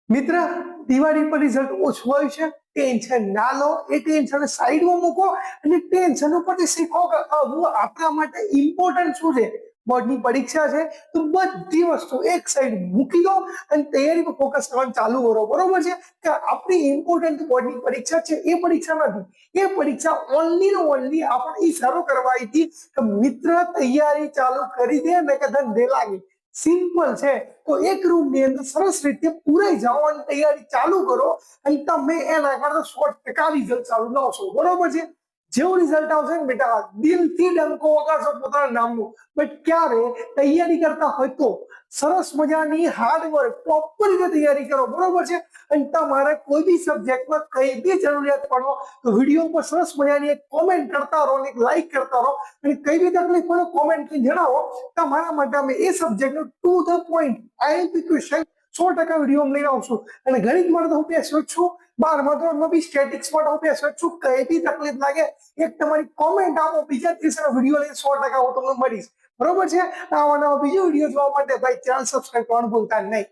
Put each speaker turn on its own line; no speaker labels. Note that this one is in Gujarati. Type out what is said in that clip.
મિત્ર, દિવાળી પર રિઝલ્ટ ઓછું આવ્યું છે, ટેન્શન ના લો. એ ટેન્શન સાઈડમાં મૂકો અને ટેન્શન ઉપરથી શીખો કે હવે આપણા માટે ઇમ્પોર્ટન્ટ શું છે. બોર્ડની પરીક્ષા છે તો બધી વસ્તુ એક સાઈડ મૂકી દો અને તૈયારી પર ફોકસ કરવાનું ચાલુ કરો. બરોબર છે કે આપણી ઇમ્પોર્ટન્ટ બોર્ડની પરીક્ષા છે એ પરીક્ષા નથી. એ પરીક્ષા ઓનલી ને ઓનલી આપણે ઈશારો કરવા આવી હતી કે મિત્ર તૈયારી ચાલુ કરી દે ને કે ધંધે લાગે. સિમ્પલ છે. તો એક રૂમ ની અંદર સરસ રીતે પૂરાઈ જાઓ અને તૈયારી ચાલુ કરો અને તમે એના કરતા 100% રિઝલ્ટ ચાલુ લાવશો. બરોબર છે. જેવું રિઝલ્ટ આવશે ને બેટા, દિલથી ડંકો વગાડશો પોતાના નામનું. બટ ક્યારે તૈયારી કરતા હોય તો સરસ મજાની હાર્ડવર્ક પ્રોપર રીતે તૈયારી કરો. બરોબર છે. અને તમારે કોઈ બી સબ્જેક્ટમાં કઈ બી જરૂરિયાત પડો તો વિડીયો ઉપર સરસ મજાની એક કોમેન્ટ કરતા રહો અને એક લાઈક કરતા રહો અને કઈ બી તકલીફ પડે કોમેન્ટ થી જણાવો. તમારા માટે અમે એ સબ્જેક્ટનું to the point IMP question 100% video લઈને આવશું. અને ગણિત માટે તો હું બેસ્યો જ છું. 12મા ધોરણમાં બી સ્ટેટિક્સ માટે હું બેસ્યો જ છું. કઈ બી તકલીફ લાગે એક તમારી કોમેન્ટ આપો, બીજા દિવસે વિડીયો લઈને 100% હું તમને મળીશ. બરોબર છે. આવા નવા બીજો વિડીયો જોવા માટે ભાઈ ચેનલ સબસ્ક્રાઇબ કરવાનું ભૂલતા નહીં.